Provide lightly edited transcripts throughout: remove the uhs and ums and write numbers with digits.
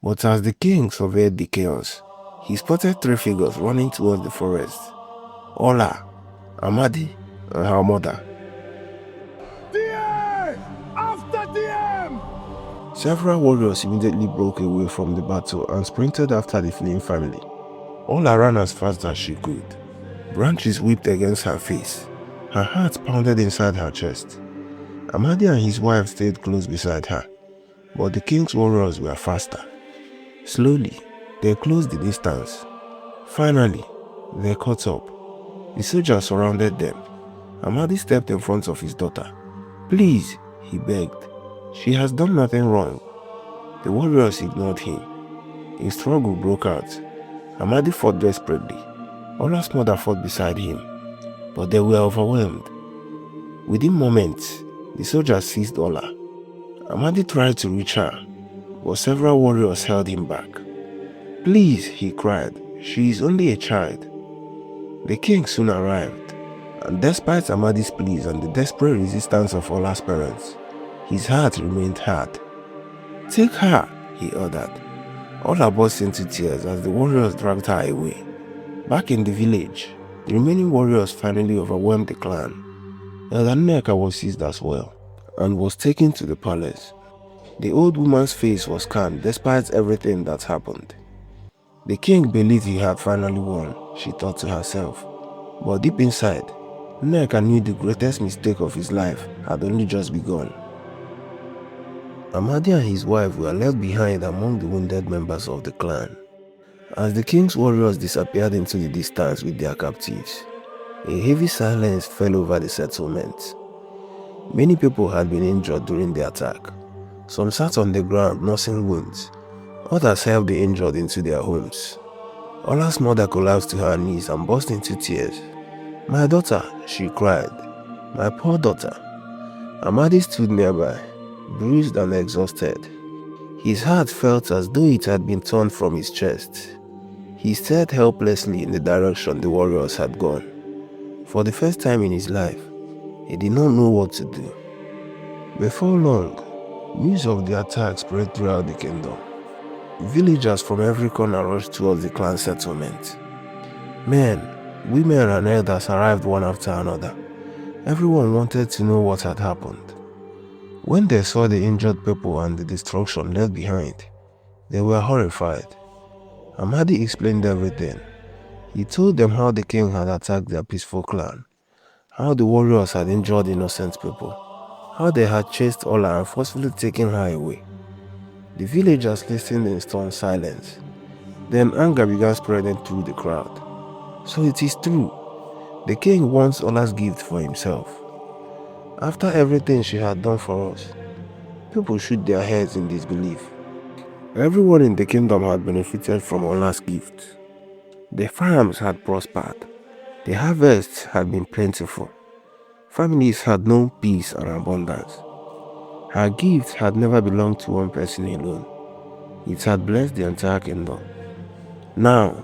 But as the king surveyed the chaos, he spotted three figures running towards the forest. Ola, Amadi, and her mother. DM! After DM! Several warriors immediately broke away from the battle and sprinted after the fleeing family. Ola ran as fast as she could. Branches whipped against her face. Her heart pounded inside her chest. Amadi and his wife stayed close beside her, but the king's warriors were faster. Slowly, they closed the distance. Finally, they caught up. The soldiers surrounded them. Amadi stepped in front of his daughter. "Please," he begged. "She has done nothing wrong." The warriors ignored him. A struggle broke out. Amadi fought desperately. Ola's mother fought beside him, but they were overwhelmed. Within moments, the soldiers seized Ola. Amadi tried to reach her, but several warriors held him back. "Please," he cried, "she is only a child." The king soon arrived, and despite Amadi's pleas and the desperate resistance of Ola's parents, his heart remained hard. "Take her," he ordered. Ola burst into tears as the warriors dragged her away. Back in the village, the remaining warriors finally overwhelmed the clan. Elder Nneka was seized as well and was taken to the palace. The old woman's face was calm despite everything that happened. The king believed he had finally won, she thought to herself. But deep inside, Nneka knew the greatest mistake of his life had only just begun. Amadi and his wife were left behind among the wounded members of the clan. As the king's warriors disappeared into the distance with their captives, a heavy silence fell over the settlement. Many people had been injured during the attack. Some sat on the ground nursing wounds. Others helped the injured into their homes. Ola's mother collapsed to her knees and burst into tears. "My daughter," she cried. "My poor daughter." Amadi stood nearby, bruised and exhausted. His heart felt as though it had been torn from his chest. He stared helplessly in the direction the warriors had gone. For the first time in his life, he did not know what to do. Before long, news of the attack spread throughout the kingdom. Villagers from every corner rushed towards the clan settlement. Men, women and elders arrived one after another. Everyone wanted to know what had happened. When they saw the injured people and the destruction left behind, they were horrified. Amadi explained everything. He told them how the king had attacked their peaceful clan, how the warriors had injured innocent people, how they had chased Ola and forcefully taken her away. The villagers listened in stunned silence. Then anger began spreading through the crowd. "So it is true. The king wants Ola's gift for himself. After everything she had done for us." People shook their heads in disbelief. Everyone in the kingdom had benefited from Ola's gift. The farms had prospered. The harvests had been plentiful. Families had known peace and abundance. Her gift had never belonged to one person alone. It had blessed the entire kingdom. Now,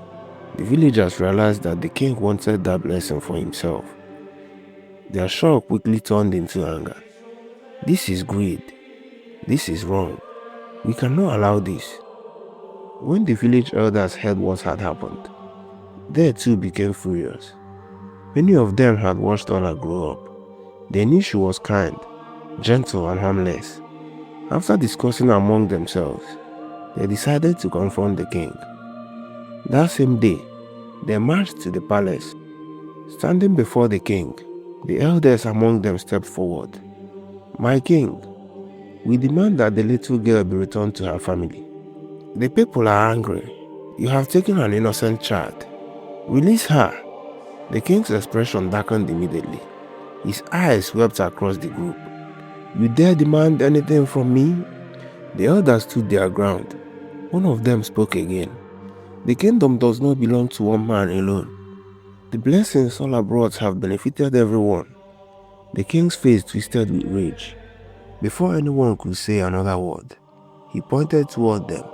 the villagers realized that the king wanted that blessing for himself. Their shock quickly turned into anger. "This is greed. This is wrong. We cannot allow this." When the village elders heard what had happened, they too became furious. Many of them had watched Ola grow up. They knew she was kind, gentle and harmless. After discussing among themselves, they decided to confront the king. That same day, they marched to the palace. Standing before the king, the elders among them stepped forward. "My king, we demand that the little girl be returned to her family. The people are angry. You have taken an innocent child. Release her." The king's expression darkened immediately. His eyes swept across the group. "You dare demand anything from me?" The elders stood their ground. One of them spoke again. "The kingdom does not belong to one man alone. The blessings Ola brought have benefited everyone." The king's face twisted with rage. Before anyone could say another word, he pointed toward them.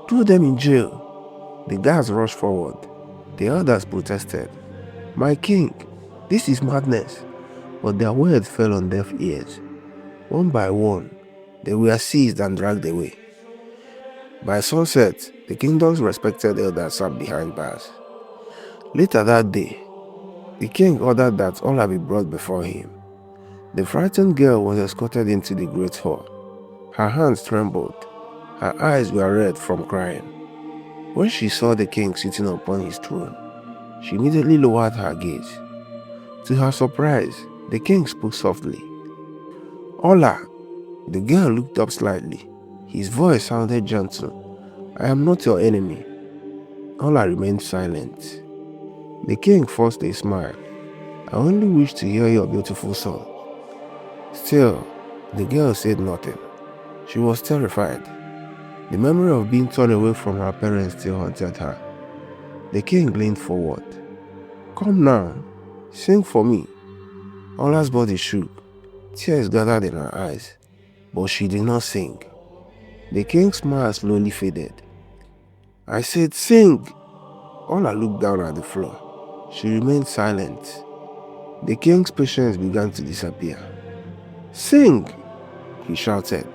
"Throw them in jail." The guards rushed forward. The elders protested. "My king, this is madness." But their words fell on deaf ears. One by one, they were seized and dragged away. By sunset, the kingdom's respected elders sat behind bars. Later that day, the king ordered that Ola be brought before him. The frightened girl was escorted into the great hall. Her hands trembled. Her eyes were red from crying. When she saw the king sitting upon his throne, she immediately lowered her gaze. To her surprise, the king spoke softly. Ola! The girl looked up slightly. His voice sounded gentle. I am not your enemy. Ola remained silent. The king forced a smile. I only wish to hear your beautiful song. Still, the girl said nothing. She was terrified. The memory of being torn away from her parents still haunted her. The king leaned forward. Come now, sing for me. Ola's body shook. Tears gathered in her eyes, but she did not sing. The king's smile slowly faded. I said, sing! Ola looked down at the floor. She remained silent. The king's patience began to disappear. Sing! He shouted.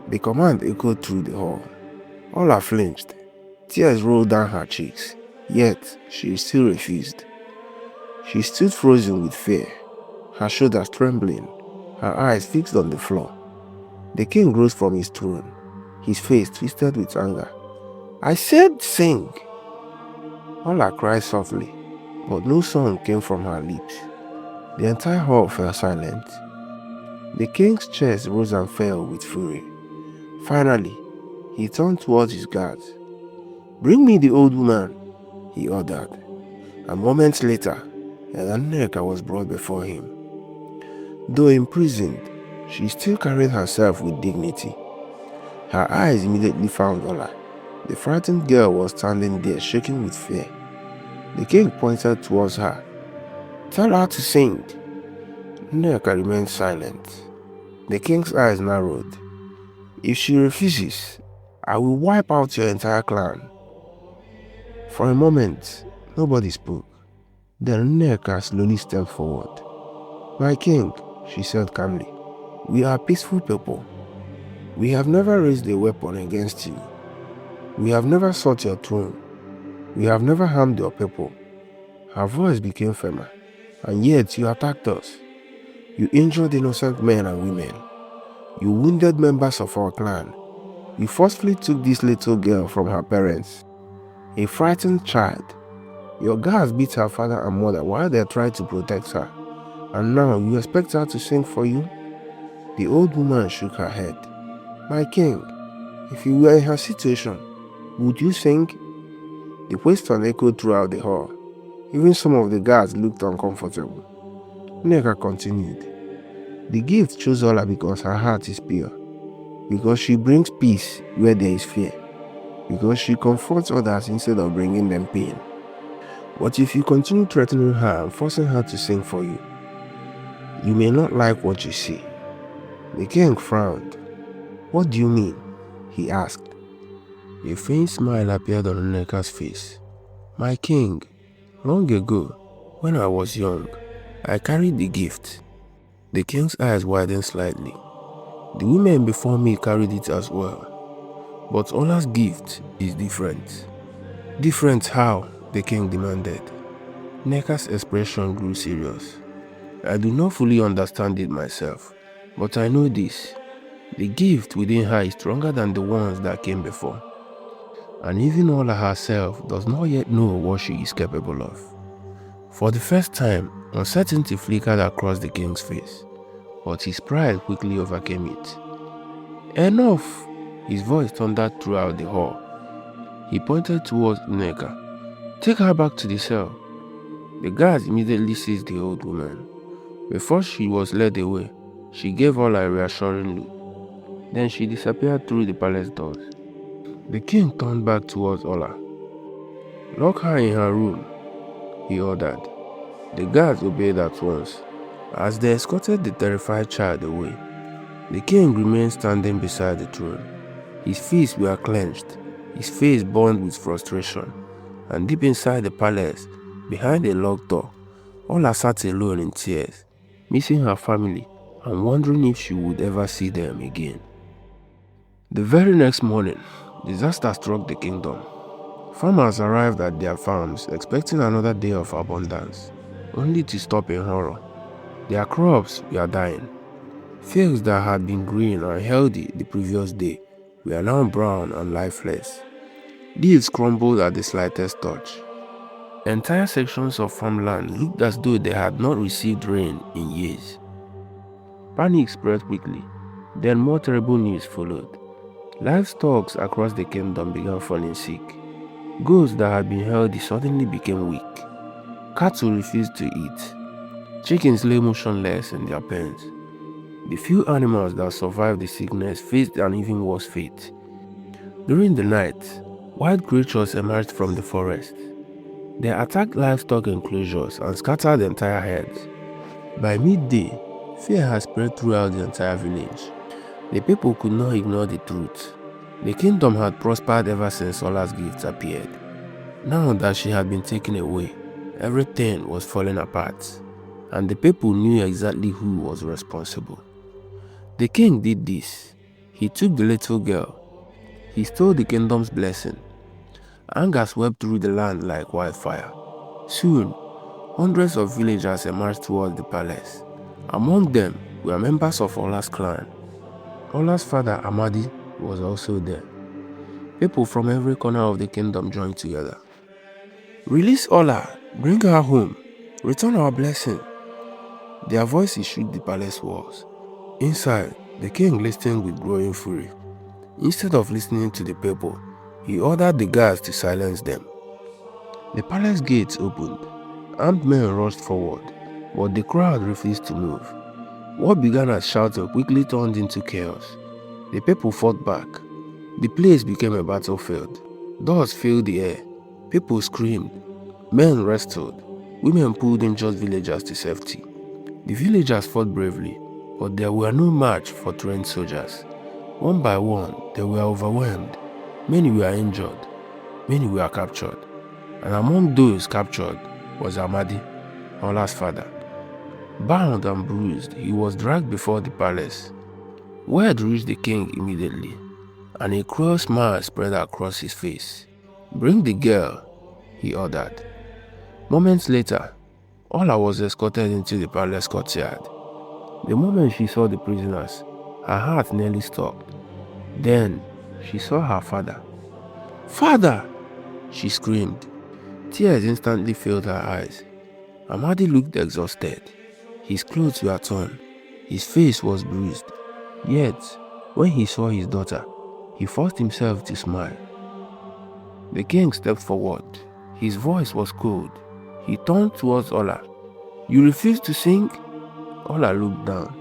The command echoed through the hall. Ola flinched. Tears rolled down her cheeks, yet she still refused. She stood frozen with fear, her shoulders trembling, her eyes fixed on the floor. The king rose from his throne, his face twisted with anger. I said sing! Ola cried softly, but no sound came from her lips. The entire hall fell silent. The king's chest rose and fell with fury. Finally, he turned towards his guards. Bring me the old woman, he ordered. A moment later, Nneka was brought before him. Though imprisoned, she still carried herself with dignity. Her eyes immediately found Ola. The frightened girl was standing there shaking with fear. The king pointed towards her. Tell her to sing. Nneka remained silent. The king's eyes narrowed. If she refuses, I will wipe out your entire clan. For a moment, nobody spoke. Then Nneka slowly stepped forward. My king, she said calmly, we are peaceful people. We have never raised a weapon against you. We have never sought your throne. We have never harmed your people. Her voice became firmer. And yet you attacked us. You injured innocent men and women. You wounded members of our clan. You forcefully took this little girl from her parents, a frightened child. Your guards beat her father and mother while they tried to protect her. And now you expect her to sing for you? The old woman shook her head. My king, if you were in her situation, would you sing? The question echoed throughout the hall. Even some of the guards looked uncomfortable. Nneka continued. The gift chose Ola because her heart is pure, because she brings peace where there is fear, because she comforts others instead of bringing them pain. But if you continue threatening her and forcing her to sing for you, you may not like what you see. The king frowned. What do you mean? He asked. A faint smile appeared on Nneka's face. My king, long ago, when I was young, I carried the gift. The king's eyes widened slightly. The women before me carried it as well. But Ola's gift is different. Different how? The king demanded. Nneka's expression grew serious. I do not fully understand it myself, but I know this. The gift within her is stronger than the ones that came before. And even Ola herself does not yet know what she is capable of. For the first time, uncertainty flickered across the king's face, but his pride quickly overcame it. Enough! His voice thundered throughout the hall. He pointed towards Nneka. Take her back to the cell. The guards immediately seized the old woman. Before she was led away, she gave Ola a reassuring look. Then she disappeared through the palace doors. The king turned back towards Ola. Lock her in her room, he ordered. The guards obeyed at once. As they escorted the terrified child away, the king remained standing beside the throne. His fists were clenched, his face burned with frustration, and deep inside the palace, behind a locked door, Ola sat alone in tears, missing her family and wondering if she would ever see them again. The very next morning, Disaster struck the kingdom. Farmers arrived at their farms expecting another day of abundance, only to stop in horror. Their crops were dying. Fields that had been green and healthy the previous day were now brown and lifeless. Leaves crumbled at the slightest touch. Entire sections of farmland looked as though they had not received rain in years. Panic spread quickly. Then more terrible news followed. Livestock across the kingdom began falling sick. Goats that had been healthy suddenly became weak. Cattle refused to eat. Chickens lay motionless in their pens. The few animals that survived the sickness faced an even worse fate. During the night, wild creatures emerged from the forest. They attacked livestock enclosures and scattered entire herds. By midday, fear had spread throughout the entire village. The people could not ignore the truth. The kingdom had prospered ever since Ola's gifts appeared. Now that she had been taken away, everything was falling apart, and the people knew exactly who was responsible. The king did this. He took the little girl. He stole the kingdom's blessing. Anger swept through the land like wildfire. Soon, hundreds of villagers emerged towards the palace. Among them were members of Ola's clan. Ola's father, Amadi, was also there. People from every corner of the kingdom joined together. Release Ola, bring her home, return our blessing. Their voices shook the palace walls. Inside, the king listened with growing fury. Instead of listening to the people, he ordered the guards to silence them. The palace gates opened. Armed men rushed forward, but the crowd refused to move. What began as shouting quickly turned into chaos. The people fought back. The place became a battlefield. Doors filled the air. People screamed. Men wrestled. Women pulled injured villagers to safety. The villagers fought bravely, but there were no match for trained soldiers. One by one, they were overwhelmed. Many were injured. Many were captured. And among those captured was Amadi, Ola's father. Bound and bruised, he was dragged before the palace. Word reached the king immediately, and a cruel smile spread across his face. Bring the girl, he ordered. Moments later, Ola was escorted into the palace courtyard. The moment she saw the prisoners, her heart nearly stopped. Then, she saw her father. "Father!" she screamed. Tears instantly filled her eyes. Amadi looked exhausted. His clothes were torn. His face was bruised. Yet, when he saw his daughter, he forced himself to smile. The king stepped forward. His voice was cold. He turned towards Ola. "You refuse to sing?" Ola looked down.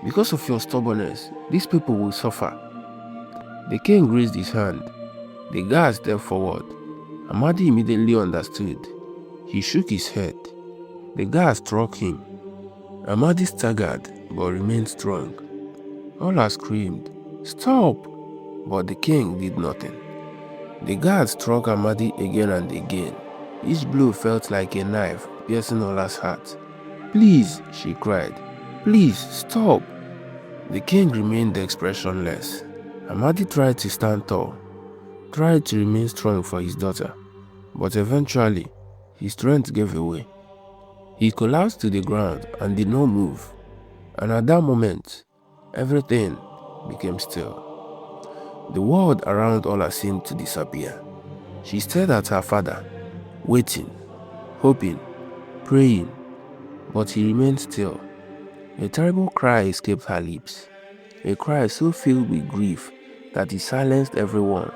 "Because of your stubbornness, these people will suffer." The king raised his hand. The guard stepped forward. Amadi immediately understood. He shook his head. The guard struck him. Amadi staggered but remained strong. Ola screamed, "Stop!" But the king did nothing. The guard struck Amadi again and again. Each blow felt like a knife piercing Ola's heart. "Please," she cried. "Please, stop!" The king remained expressionless. Amadi tried to stand tall, tried to remain strong for his daughter, but eventually, his strength gave away. He collapsed to the ground and did not move. And at that moment, everything became still. The world around Ola seemed to disappear. She stared at her father, waiting, hoping, praying, but he remained still. A terrible cry escaped her lips, a cry so filled with grief that it silenced everyone.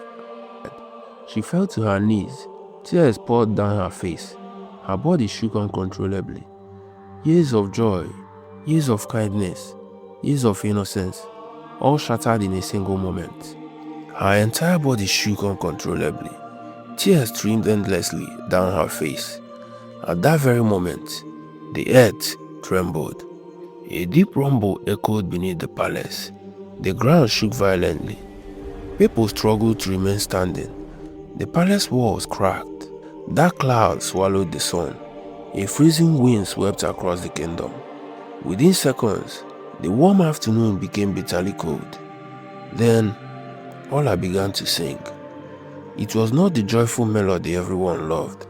She fell to her knees, tears poured down her face, her body shook uncontrollably. Years of joy, years of kindness, years of innocence, all shattered in a single moment. Her entire body shook uncontrollably. Tears streamed endlessly down her face. At that very moment, the earth trembled. A deep rumble echoed beneath the palace. The ground shook violently. People struggled to remain standing. The palace walls cracked. Dark clouds swallowed the sun. A freezing wind swept across the kingdom. Within seconds, the warm afternoon became bitterly cold. Then, Ola began to sing. It was not the joyful melody everyone loved.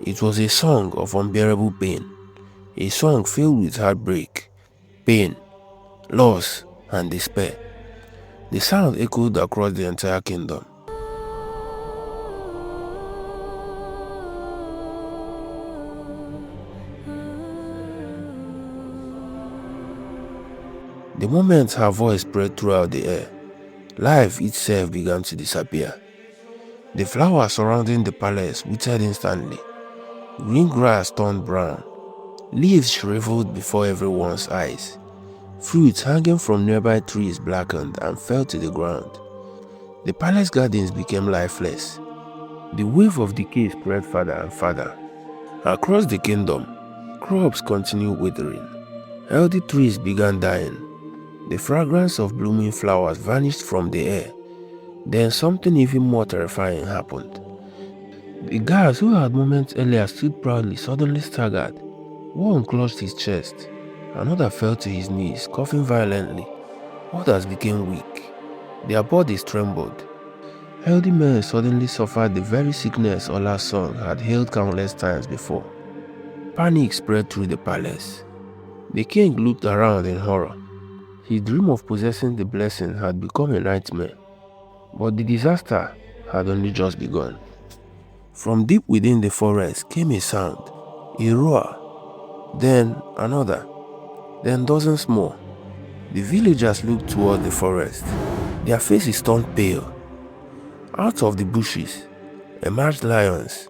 It was a song of unbearable pain, a song filled with heartbreak, pain, loss, and despair. The sound echoed across the entire kingdom. The moment her voice spread throughout the air, life itself began to disappear. The flowers surrounding the palace withered instantly. Green grass turned brown. Leaves shriveled before everyone's eyes. Fruits hanging from nearby trees blackened and fell to the ground. The palace gardens became lifeless. The wave of decay spread farther and farther. Across the kingdom, crops continued withering. Healthy trees began dying. The fragrance of blooming flowers vanished from the air. Then something even more terrifying happened. The guards who had moments earlier stood proudly suddenly staggered. One clutched his chest. Another fell to his knees, coughing violently. Others became weak. Their bodies trembled. Healthy men suddenly suffered the very sickness Ola's son had hailed countless times before. Panic spread through the palace. The king looked around in horror. His dream of possessing the blessing had become a nightmare. But the disaster had only just begun. From deep within the forest came a sound, a roar, then another, then dozens more. The villagers looked toward the forest. Their faces turned pale. Out of the bushes emerged lions.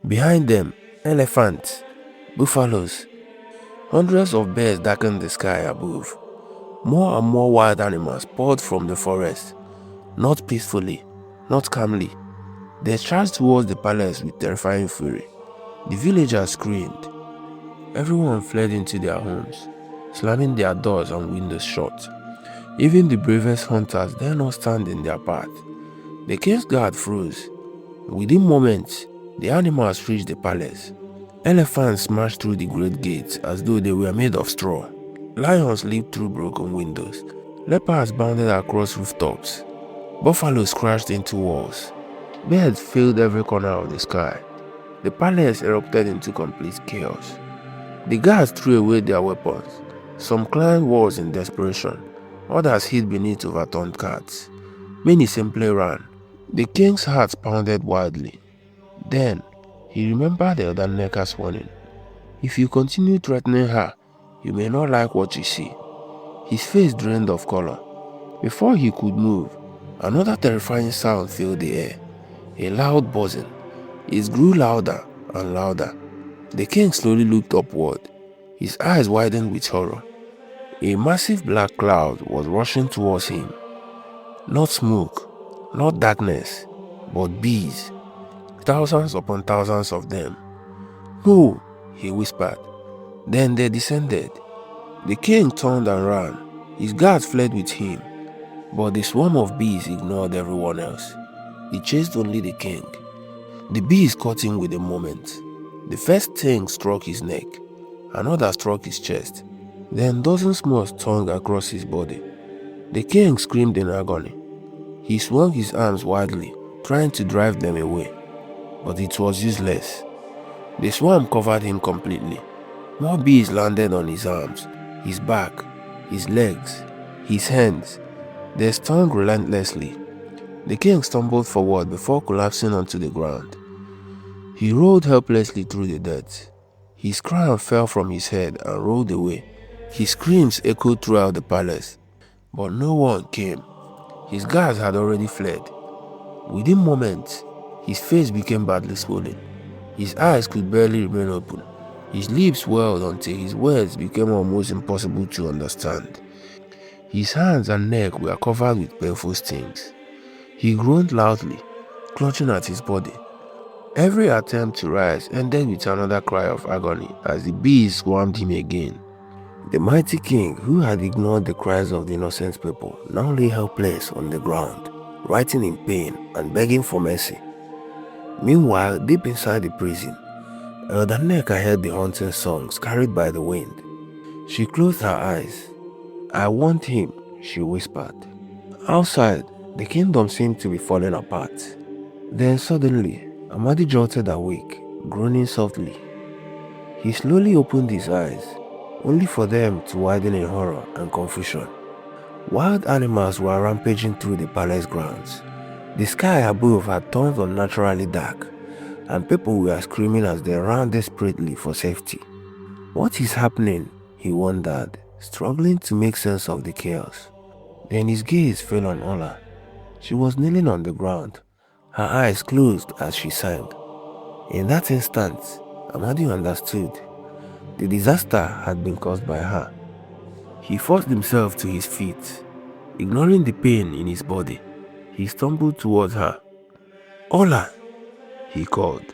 Behind them, elephants, buffaloes. Hundreds of bears darkened the sky above. More and more wild animals poured from the forest, not peacefully, not calmly. They charged towards the palace with terrifying fury. The villagers screamed. Everyone fled into their homes, slamming their doors and windows shut. Even the bravest hunters dared not stand in their path. The king's guard froze. Within moments, the animals reached the palace. Elephants smashed through the great gates as though they were made of straw. Lions leaped through broken windows. Leopards bounded across rooftops. Buffaloes crashed into walls. Birds filled every corner of the sky. The palace erupted into complete chaos. The guards threw away their weapons. Some climbed walls in desperation. Others hid beneath overturned carts. Many simply ran. The king's heart pounded wildly. Then, he remembered the elder Neka's warning. If you continue threatening her, you may not like what you see. His face drained of color. Before he could move, another terrifying sound filled the air. A loud buzzing. It grew louder and louder. The king slowly looked upward. His eyes widened with horror. A massive black cloud was rushing towards him. Not smoke, not darkness, but bees. Thousands upon thousands of them. No, he whispered. Then they descended. The king turned and ran. His guards fled with him. But the swarm of bees ignored everyone else. It chased only the king. The bees caught him with a moment. The first sting struck his neck. Another struck his chest. Then dozens more stung across his body. The king screamed in agony. He swung his arms wildly, trying to drive them away. But it was useless. The swarm covered him completely. More bees landed on his arms, his back, his legs, his hands. They stung relentlessly. The king stumbled forward before collapsing onto the ground. He rolled helplessly through the dirt. His crown fell from his head and rolled away. His screams echoed throughout the palace, but no one came. His guards had already fled. Within moments, his face became badly swollen. His eyes could barely remain open. His lips swelled until his words became almost impossible to understand. His hands and neck were covered with painful stings. He groaned loudly, clutching at his body. Every attempt to rise ended with another cry of agony as the bees swarmed him again. The mighty king, who had ignored the cries of the innocent people, now lay helpless on the ground, writhing in pain and begging for mercy. Meanwhile, deep inside the prison, Elder Neka heard the haunting songs carried by the wind. She closed her eyes. "I want him," she whispered. Outside, The kingdom seemed to be falling apart. Then suddenly, Amadi jolted awake, groaning softly. He slowly opened his eyes, only for them to widen in horror and confusion. Wild animals were rampaging through the palace grounds. The sky above had turned unnaturally dark, and people were screaming as they ran desperately for safety. What is happening? He wondered, struggling to make sense of the chaos. Then his gaze fell on Ola. She was kneeling on the ground, her eyes closed as she sang. In that instant, Amadi understood. The disaster had been caused by her. He forced himself to his feet. Ignoring the pain in his body, he stumbled towards her. "Ola!" he called,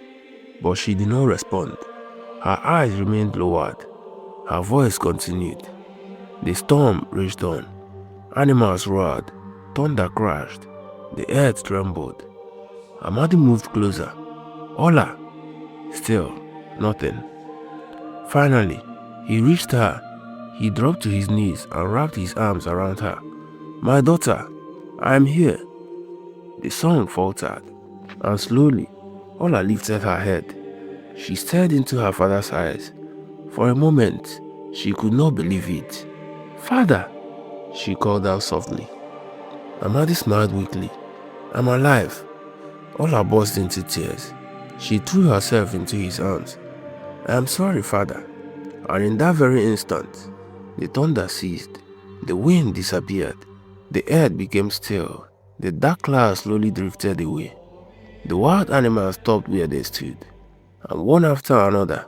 but she did not respond. Her eyes remained lowered. Her voice continued. The storm raged on. Animals roared. Thunder crashed. The earth trembled. Amadi moved closer. "Ola!" Still, nothing. Finally, he reached her. He dropped to his knees and wrapped his arms around her. "My daughter, I am here." The song faltered, and slowly, Ola lifted her head. She stared into her father's eyes. For a moment, she could not believe it. "Father," she called out softly. Amadi smiled weakly. "I'm alive." Ola burst into tears. She threw herself into his arms. "I am sorry, father." And in that very instant, the thunder ceased. The wind disappeared. The earth became still. The dark clouds slowly drifted away. The wild animals stopped where they stood, and one after another,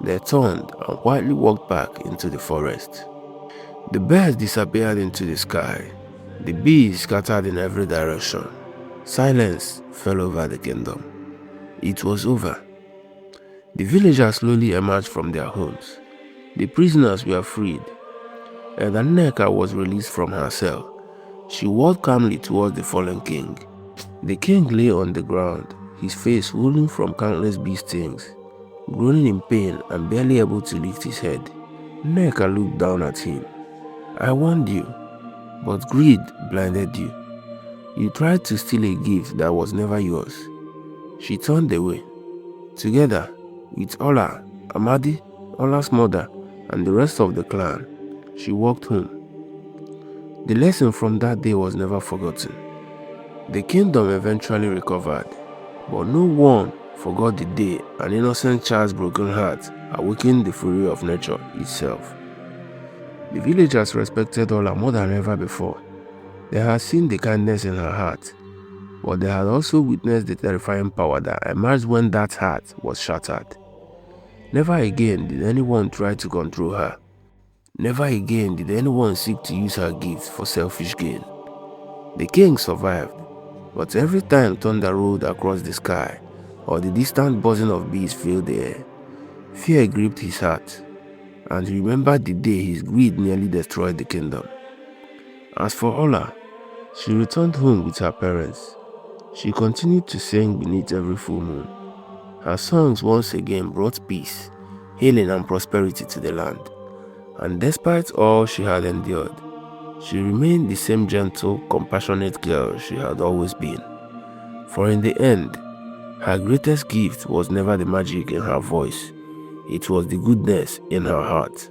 they turned and quietly walked back into the forest. The birds disappeared into the sky. The bees scattered in every direction. Silence fell over the kingdom. It was over. The villagers slowly emerged from their homes. The prisoners were freed. Elder Nneka was released from her cell. She walked calmly towards the fallen king. The king lay on the ground, his face swollen from countless bee stings, groaning in pain and barely able to lift his head. Nneka looked down at him. "I warned you, but greed blinded you. You tried to steal a gift that was never yours." She turned away. Together with Ola, Amadi, Ola's mother, and the rest of the clan, she walked home. The lesson from that day was never forgotten. The kingdom eventually recovered, but no one forgot the day an innocent child's broken heart awakened the fury of nature itself. The villagers respected Ola more than ever before. They had seen the kindness in her heart, but they had also witnessed the terrifying power that emerged when that heart was shattered. Never again did anyone try to control her. Never again did anyone seek to use her gifts for selfish gain. The king survived, but every time thunder rolled across the sky or the distant buzzing of bees filled the air, fear gripped his heart, and he remembered the day his greed nearly destroyed the kingdom. As for Ola, she returned home with her parents. She continued to sing beneath every full moon. Her songs once again brought peace, healing and prosperity to the land. And despite all she had endured, she remained the same gentle, compassionate girl she had always been. For in the end, her greatest gift was never the magic in her voice, it was the goodness in her heart.